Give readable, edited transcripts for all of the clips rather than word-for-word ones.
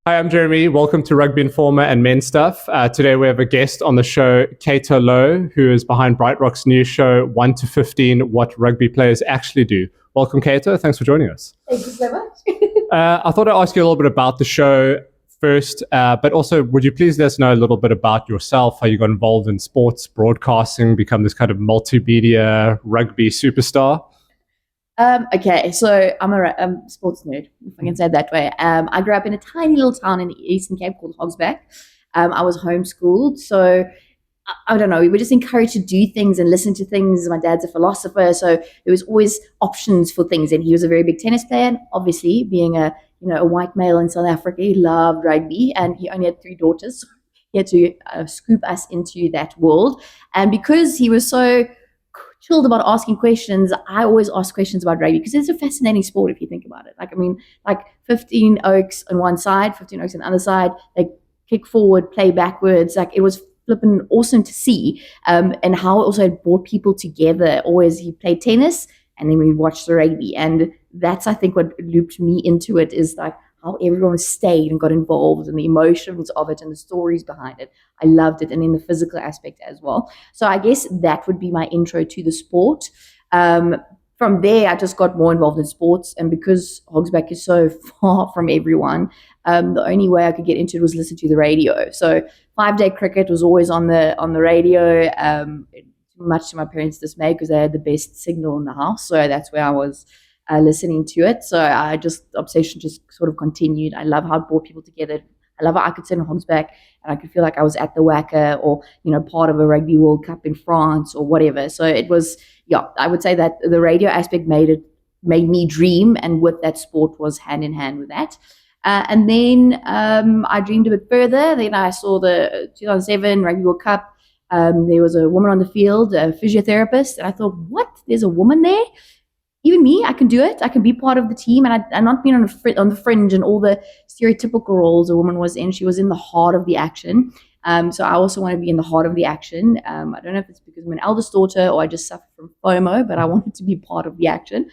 Hi, I'm Jeremy. Welcome to Rugby Informer and Men Stuff. Today we have a guest on the show, Cato Louw, who is behind BrightRock's new show, 1 to 15, What Rugby Players Actually Do. Welcome, Cato. Thanks for joining us. Thank you so much. I thought I'd ask you a little bit about the show first, but also would you please let us know a little bit about yourself, how you got involved in sports, broadcasting, become this kind of multimedia rugby superstar? Okay, so I'm a sports nerd, if I can say it that way. I grew up in a tiny little town in the Eastern Cape called Hogsback. I was homeschooled, so I don't know, we were just encouraged to do things and listen to things. My dad's a philosopher, so there was always options for things, and he was a very big tennis player. And obviously, being a white male in South Africa, he loved rugby, and he only had 3 daughters, so he had to scoop us into that world. And because he was so chilled about asking questions, I always ask questions about rugby because it's a fascinating sport if you think about it. Like 15 oaks on one side, 15 oaks on the other side. They kick forward, play backwards. Like, it was flipping awesome to see, and how it also brought people together. Always, he played tennis, and then we watched the rugby, and that's, I think, what looped me into it, is like how everyone stayed and got involved, and the emotions of it and the stories behind it. I loved it, and then the physical aspect as well. So I guess that would be my intro to the sport. From there, I just got more involved in sports, and because Hogsback is so far from everyone, the only way I could get into it was listen to the radio. So 5-day cricket was always on the radio, much to my parents' dismay, because they had the best signal in the house. So that's where I was listening to it. So obsession just sort of continued. I love how it brought people together. I love how I could sit in Hogsback and I could feel like I was at the WACA, or, part of a Rugby World Cup in France or whatever. So it was, I would say that the radio aspect made me dream, and with that, sport was hand in hand with that. And then I dreamed a bit further. Then I saw the 2007 Rugby World Cup. There was a woman on the field, a physiotherapist, and I thought, what? There's a woman there? Even me, I can do it. I can be part of the team, and I'm not being on the fringe and all the stereotypical roles a woman was in. She was in the heart of the action. So I also want to be in the heart of the action. I don't know if it's because I'm an eldest daughter or I just suffer from FOMO, but I wanted to be part of the action.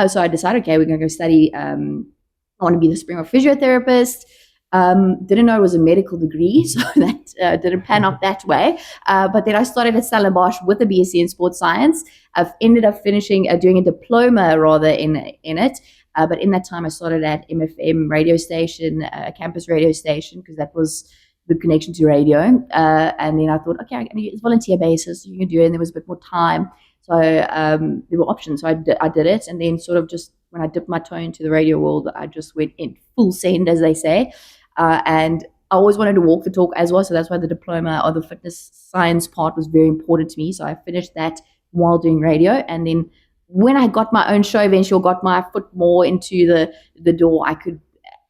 So I decided, okay, we're going to go study. I want to be the Springbok physiotherapist. Didn't know it was a medical degree, so that didn't pan out that way. But then I started at Stellenbosch with a BSc in sports science. I've ended up finishing doing a diploma rather in it. But in that time, I started at MFM radio station, a campus radio station, because that was the connection to radio. And then I thought, okay, it's volunteer basis, you can do it, and there was a bit more time. So there were options. So I did it, and then sort of just when I dipped my toe into the radio world, I just went in full send, as they say. And I always wanted to walk the talk as well, so that's why the diploma or the fitness science part was very important to me. So I finished that while doing radio, and then when I got my own show, eventually got my foot more into the door, I could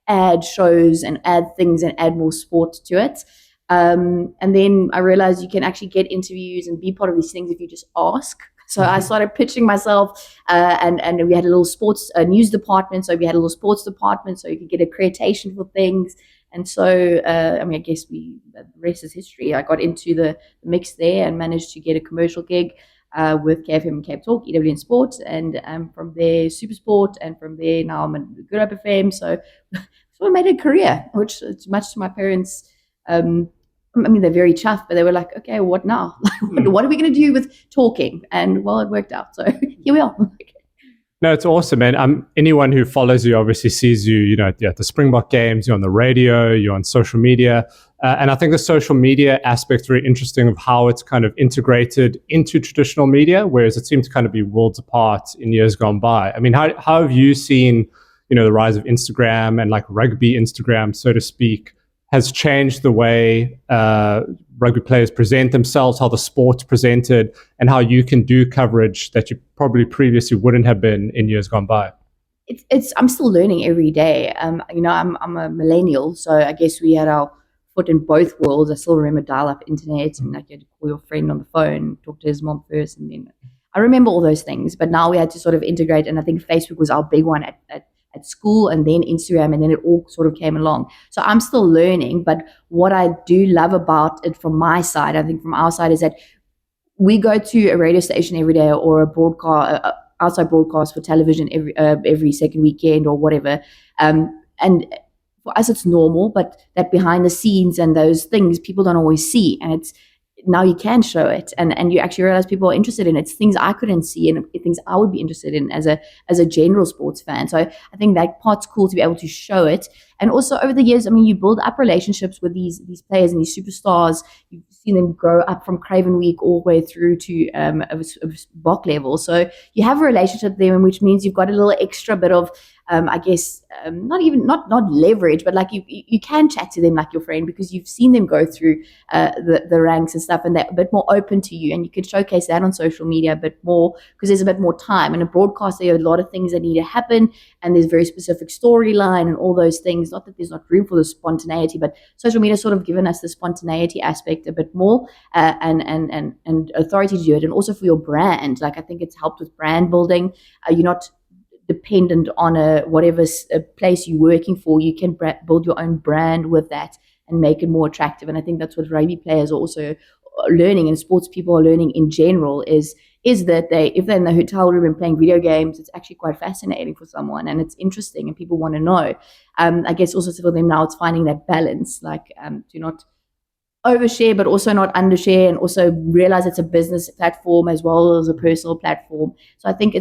add shows and add things and add more sport to it. And then I realized you can actually get interviews and be part of these things if you just ask. So I started pitching myself, and we had a little sports news department. So we had a little sports department, so you could get accreditation for things. And so, I guess the rest is history. I got into the mix there and managed to get a commercial gig with KFM and Cape Talk, EWN Sports, and from there Super Sport, and from there now I'm at Good Up FM. So I made a career, which is much to my parents. They're very chuffed, but they were like, okay, what now? What are we going to do with talking? And well, it worked out. So here we are. No, it's awesome, man. Anyone who follows you obviously sees you, at the Springbok games, you're on the radio, you're on social media. And I think the social media aspect is very interesting of how it's kind of integrated into traditional media, whereas it seemed to kind of be worlds apart in years gone by. I mean, how have you seen, the rise of Instagram and like rugby Instagram, so to speak, has changed the way rugby players present themselves, how the sport's presented, and how you can do coverage that you probably previously wouldn't have been in years gone by? I'm still learning every day. I'm a millennial, so I guess we had our foot in both worlds. I still remember dial-up internet, and like you had to call your friend on the phone, talk to his mom first, and then I remember all those things. But now we had to sort of integrate, and I think Facebook was our big one at school, and then Instagram, and then it all sort of came along. So I'm still learning, but what I do love about it from my side, I think from our side, is that we go to a radio station every day, or a broadcast, outside broadcast for television every second weekend or whatever. And for us it's normal, but that behind the scenes and those things people don't always see, and it's now you can show it, and you actually realize people are interested in it. It's things I couldn't see and things I would be interested in as a general sports fan. So I think that part's cool to be able to show it. And also over the years, I mean, you build up relationships with these players and these superstars. You've seen them grow up from Craven Week all the way through to a Bok level. So you have a relationship there, which means you've got a little extra bit of I guess not leverage, but like you can chat to them like your friend because you've seen them go through the ranks and stuff, and they're a bit more open to you, and you can showcase that on social media a bit more because there's a bit more time. And a broadcast, there are a lot of things that need to happen, and there's very specific storyline and all those things. Not that there's not room for the spontaneity, but social media sort of given us the spontaneity aspect a bit more and authority to do it, and also for your brand. Like I think it's helped with brand building. You're not dependent on whatever place you're working for. You can build your own brand with that and make it more attractive. And I think that's what rugby players are also learning, and sports people are learning in general, is that if they're in the hotel room and playing video games, it's actually quite fascinating for someone, and it's interesting and people want to know. I guess also for them now it's finding that balance, like to not overshare but also not undershare, and also realize it's a business platform as well as a personal platform. So I think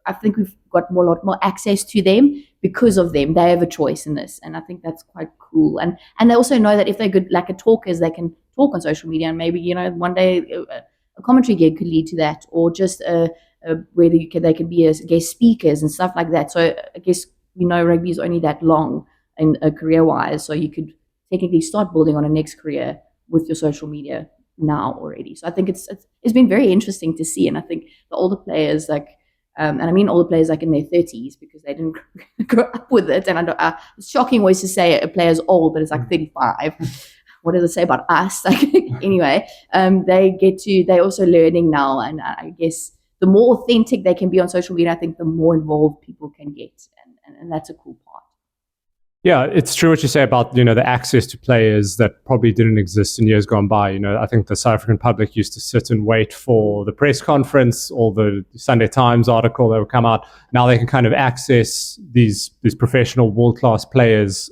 I think we've got a lot more access to them because of them. They have a choice in this, and I think that's quite cool. And they also know that if they're good like talkers, they can talk on social media, and maybe one day a commentary gig could lead to that, or just where they can be as guest speakers and stuff like that. So I guess rugby is only that long in career-wise, so you could technically start building on a next career with your social media now already. So I think it's been very interesting to see, and I think the older players and I mean older players like in their 30s because they didn't grow up with it. And it's shocking ways to say a player's old, but it's like 35. What does it say about us? Like anyway, they're also learning now, and I guess the more authentic they can be on social media, I think the more involved people can get, and that's a cool part. Yeah, it's true what you say about, the access to players that probably didn't exist in years gone by. I think the South African public used to sit and wait for the press conference or the Sunday Times article that would come out. Now they can kind of access these professional world-class players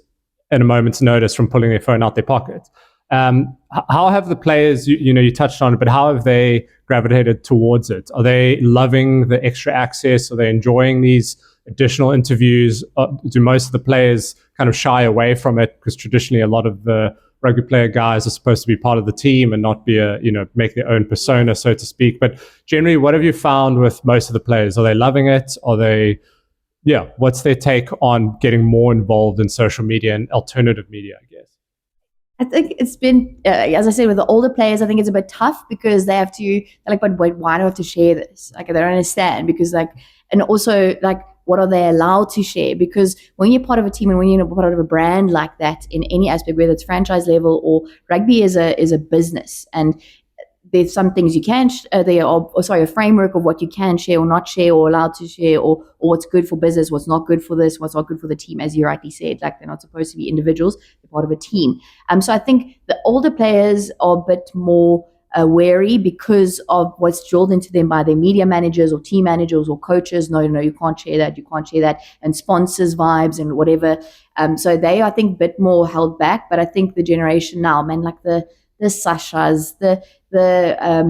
at a moment's notice from pulling their phone out their pocket. How have the players, you touched on it, but how have they gravitated towards it? Are they loving the extra access? Are they enjoying these additional interviews? Do most of the players kind of shy away from it? Because traditionally a lot of the rugby player guys are supposed to be part of the team and not be make their own persona, so to speak. But generally, what have you found with most of the players? Are they loving it? What's their take on getting more involved in social media and alternative media, I guess? I think it's been, as I said, with the older players, I think it's a bit tough because they're like, but wait, why do I have to share this? Like, they don't understand because and also what are they allowed to share? Because when you're part of a team and when you're part of a brand like that in any aspect, whether it's franchise level or rugby is a business, and there's some things you can, a framework of what you can share or not share or allowed to share, or what's good for business, what's not good for this, what's not good for the team, as you rightly said. Like, they're not supposed to be individuals, they're part of a team. So I think the older players are a bit more wary because of what's drilled into them by their media managers or team managers or coaches. No, you can't share that, and sponsors vibes and whatever. So they are, I think, a bit more held back. But I think the generation now, man, like the Sashas, the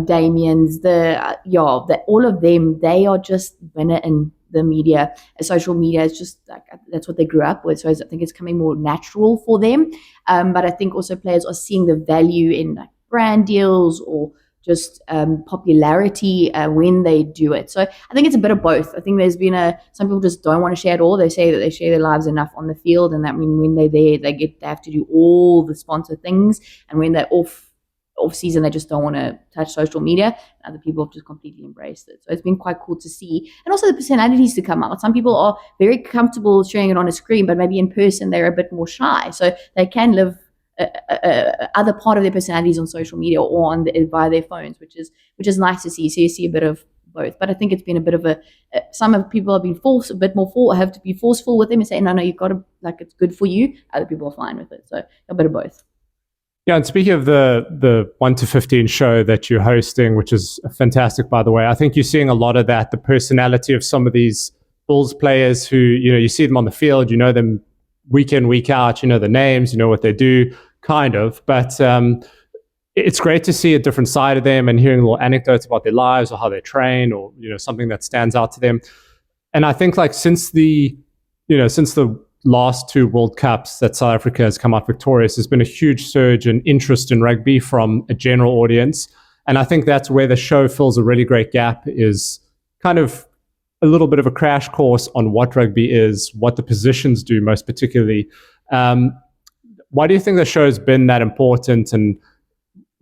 Damians, all of them, they are just winner in the media. Social media is just that's what they grew up with. So I think it's coming more natural for them. But I think also players are seeing the value in brand deals or just popularity when they do it. So I think it's a bit of both. I think there's been some people just don't want to share at all. They say that they share their lives enough on the field, and that when they're there, they have to do all the sponsor things, and when they're off season, they just don't want to touch social media. Other people have just completely embraced it. So it's been quite cool to see. And also the personalities to come out. Some people are very comfortable sharing it on a screen, but maybe in person they're a bit more shy. So they can live other part of their personalities on social media or via their phones, which is nice to see. So you see a bit of both. But I think it's been a bit of some of people have been have to be forceful with them and say, no, you've got to, it's good for you. Other people are fine with it. So a bit of both. Yeah, and speaking of the 1 to 15 show that you're hosting, which is fantastic, by the way, I think you're seeing a lot of that, the personality of some of these Bulls players who, you see them on the field, you know them week in, week out, you know the names, you know what they do, kind of. But it's great to see a different side of them and hearing little anecdotes about their lives or how they train, or you know something that stands out to them. And I think like since the last two World Cups that South Africa has come out victorious, there's been a huge surge in interest in rugby from a general audience. And I think that's where the show fills a really great gap, is kind of a little bit of a crash course on what rugby is, what the positions do most particularly. Why do you think the show has been that important, and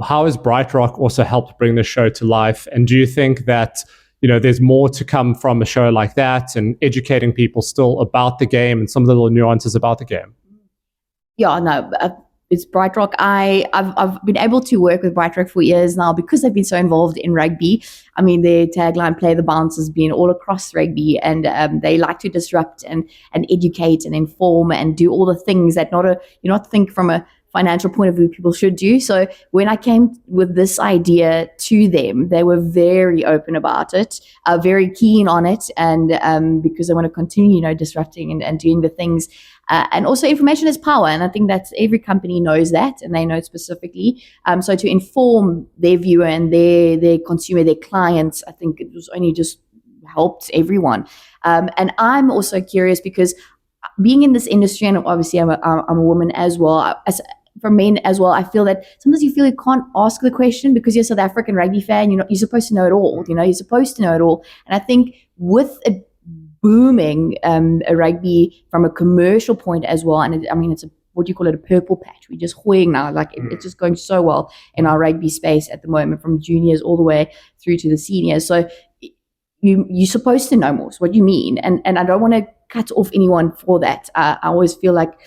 how has BrightRock also helped bring the show to life? And do you think that there's more to come from a show like that, and educating people still about the game and some of the little nuances about the game? Yeah, no, it's BrightRock. I've been able to work with BrightRock for years now because they've been so involved in rugby. I mean, their tagline, "Play the Bounce," has been all across rugby, and they like to disrupt and educate and inform and do all the things that not think from a financial point of view people should do. So when I came with this idea to them, they were very open about it, very keen on it, and because they want to continue, disrupting and doing the things. And also, information is power, and I think that every company knows that, and they know it specifically. So to inform their viewer and their consumer, their clients, I think it was only just helped everyone. And I'm also curious because being in this industry, and obviously I'm a woman as well, for men as well, I feel that sometimes you feel you can't ask the question because you're a South African rugby fan. You're supposed to know it all. You're supposed to know it all. And I think with a booming a rugby from a commercial point as well, and it's what you call it, a purple patch. We're just hoying now. Like it's just going so well in our rugby space at the moment, from juniors all the way through to the seniors. So you're supposed to know more. So what do you mean? And I don't want to cut off anyone for that. I always feel like,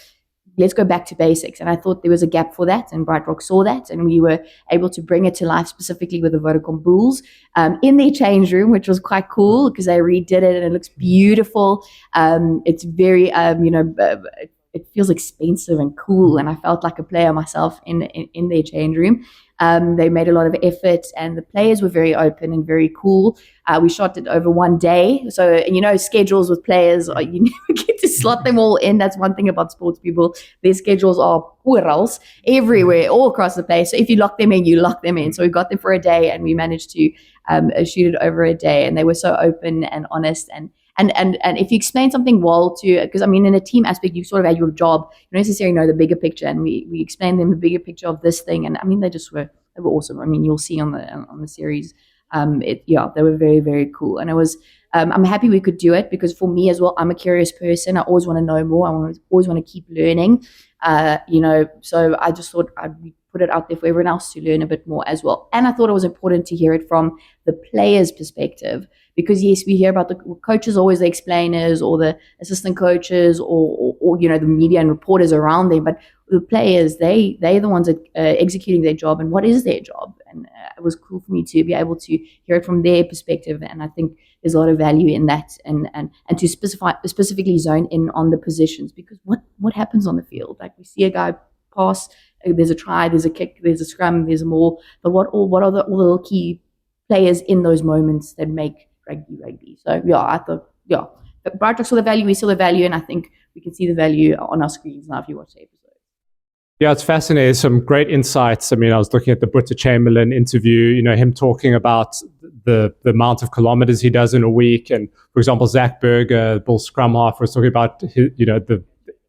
let's go back to basics. And I thought there was a gap for that, and BrightRock saw that, and we were able to bring it to life specifically with the Vodacom Bulls in their change room, which was quite cool because they redid it and it looks beautiful. It's very, it feels expensive and cool, and I felt like a player myself in their change room. They made a lot of effort, and the players were very open and very cool. We shot it over one day. So, schedules with players, you never get to slot them all in. That's one thing about sports people. Their schedules are oorals, everywhere, all across the place. So if you lock them in, you lock them in. So we got them for a day, and we managed to shoot it over a day. And they were so open and honest. And if you explain something well because in a team aspect, you sort of had your job, you don't necessarily know the bigger picture, and we explained them the bigger picture of this thing, and they were awesome. You'll see on the series, they were very, very cool, and it was. I'm happy we could do it because for me as well, I'm a curious person. I always want to know more. Always want to keep learning. So I just thought I'd put it out there for everyone else to learn a bit more as well. And I thought it was important to hear it from the player's perspective. Because yes, we hear about the coaches, always the explainers or the assistant coaches or the media and reporters around them, but the players, they're the ones that are executing their job, and what is their job. And it was cool for me to be able to hear it from their perspective, and I think there's a lot of value in that, and to specifically zone in on the positions, because what happens on the field? Like, we see a guy pass, there's a try, there's a kick, there's a scrum, there's a maul, but what are all the little key players in those moments that make rugby. So I thought, BrightRock saw the value, we saw the value, and I think we can see the value on our screens now if you watch the episode. Yeah, it's fascinating. Some great insights. I was looking at the Britta Chamberlain interview, him talking about the amount of kilometers he does in a week. And for example, Zach Berger, Bull scrum half, was talking about his, the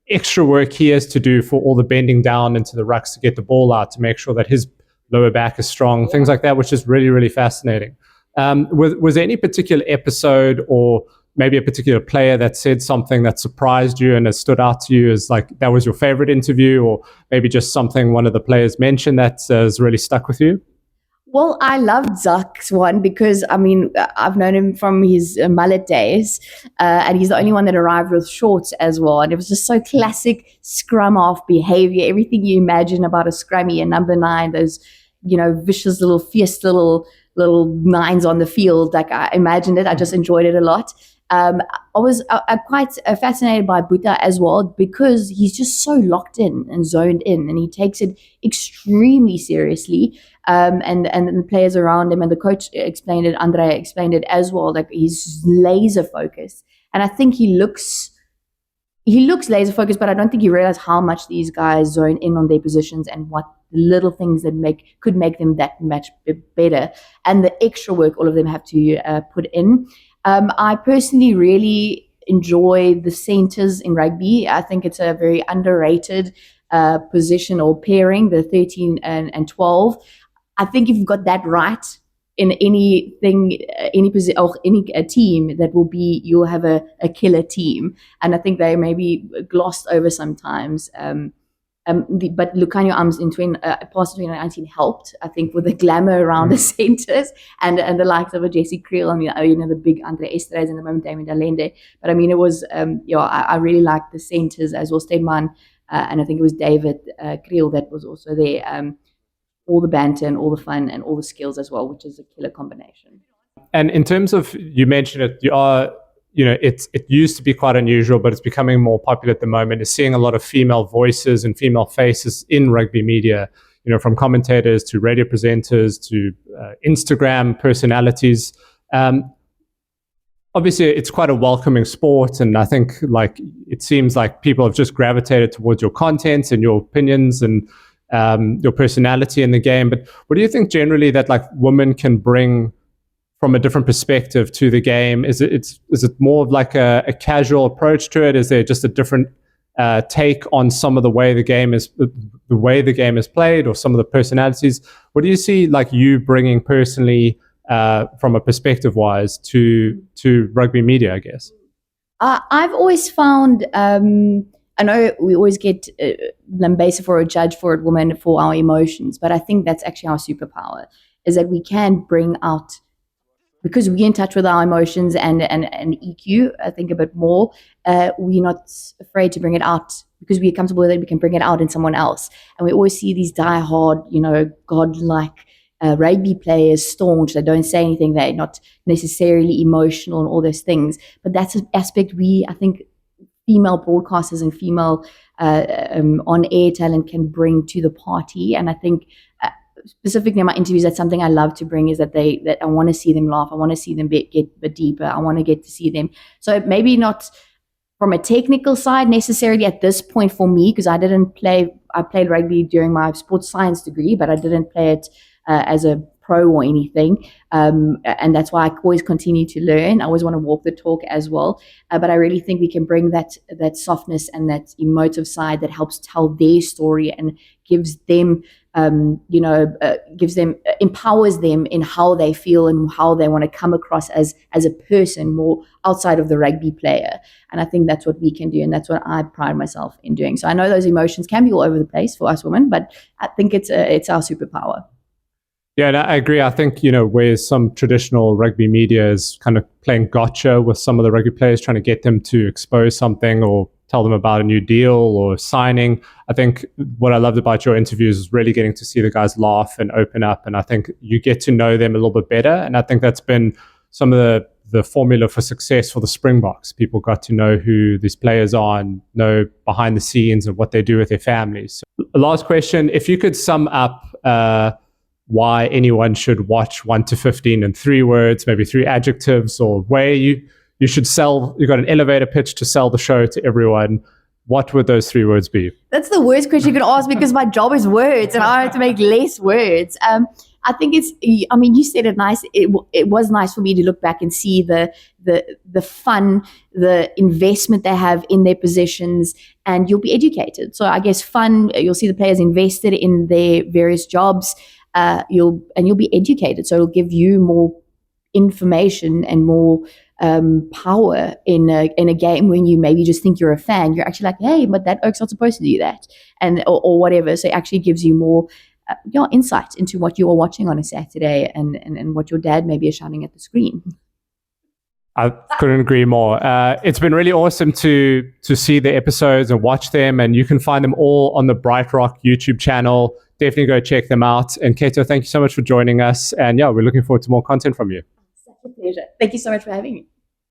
extra work he has to do for all the bending down into the rucks to get the ball out, to make sure that his lower back is strong, things like that, which is really, really fascinating. Was there any particular episode or maybe a particular player that said something that surprised you and has stood out to you as like that was your favorite interview, or maybe just something one of the players mentioned that has really stuck with you? Well, I loved Zach's one because, I've known him from his mullet days, and he's the only one that arrived with shorts as well. And it was just so classic scrum half behavior, everything you imagine about a scrummy, a number 9, those, vicious little, fierce little nines on the field. Like, I imagined it. I just enjoyed it a lot. I was quite fascinated by Buta as well because he's just so locked in and zoned in, and he takes it extremely seriously. And the players around him and the coach explained it, Andrea explained it as well. Like, he's laser focused, and I think he looks he looks laser focused, but I don't think you realize how much these guys zone in on their positions and what little things that could make them that much better, and the extra work all of them have to put in. I personally really enjoy the centers in rugby. I think it's a very underrated position or pairing, the 13 and 12. I think if you've got that right in anything, any position or any team, that will be, you'll have a killer team. And I think they may be glossed over sometimes. But Lucanio Arms in past 2019 helped, I think, with the glamour around the centres and the likes of a Jesse Creel and the big Andre Esterhuis and the moment Damien Dalende. But I mean, it was I really liked the centres as well. Stedman and I think it was David Creel that was also there. All the banter and all the fun and all the skills as well, which is a killer combination. And in terms of, you mentioned it, it used to be quite unusual, but it's becoming more popular at the moment, is seeing a lot of female voices and female faces in rugby media, from commentators to radio presenters to Instagram personalities. Obviously, it's quite a welcoming sport, and I think it seems like people have just gravitated towards your content and your opinions and your personality in the game. But what do you think generally that women can bring from a different perspective to the game? Is it more of a casual approach to it? Is there just a different take on some of the way the game is played, or some of the personalities? What do you see you bringing personally from a perspective wise to rugby media, I guess? I've always found I know we always get lambasted for a judge for a woman for our emotions, but I think that's actually our superpower, is that we can bring out, because we're in touch with our emotions and EQ, I think a bit more, we're not afraid to bring it out because we're comfortable with it. We can bring it out in someone else. And we always see these diehard, godlike rugby players, staunch, they don't say anything, they're not necessarily emotional and all those things. But that's an aspect I think, female broadcasters and female on-air talent can bring to the party. And I think specifically in my interviews, that's something I love to bring, is that I want to see them laugh. I want to see them get a bit deeper. I want to get to see them. So maybe not from a technical side necessarily at this point for me, because I played rugby during my sports science degree, but I didn't play it as a pro or anything, and that's why I always continue to learn. I always want to walk the talk as well, but I really think we can bring that softness and that emotive side that helps tell their story and gives them, empowers them in how they feel and how they want to come across as a person, more outside of the rugby player. And I think that's what we can do, and that's what I pride myself in doing. So I know those emotions can be all over the place for us women, but I think it's our superpower. Yeah, and I agree. I think, where some traditional rugby media is kind of playing gotcha with some of the rugby players, trying to get them to expose something or tell them about a new deal or signing. I think what I loved about your interviews is really getting to see the guys laugh and open up. And I think you get to know them a little bit better. And I think that's been some of the formula for success for the Springboks. People got to know who these players are and know behind the scenes and what they do with their families. So, last question, if you could sum up why anyone should watch 1 to 15 in 3 words, maybe 3 adjectives, or where you should sell, you've got an elevator pitch to sell the show to everyone, what would those 3 words be? That's the worst question you could ask, because my job is words and I have to make less words. I think you said it nice. It was nice for me to look back and see the fun, the investment they have in their positions, and you'll be educated. So I guess fun, you'll see the players invested in their various jobs. You'll be educated, so it'll give you more information and more power in a game when you maybe just think you're a fan. You're actually like, hey, but that oak's not supposed to do that, or whatever. So it actually gives you more insight into what you are watching on a Saturday and what your dad maybe is shouting at the screen. I couldn't agree more. It's been really awesome to see the episodes and watch them, and you can find them all on the BrightRock YouTube channel. Definitely go check them out. And Cato, thank you so much for joining us. And we're looking forward to more content from you. Such a pleasure. Thank you so much for having me.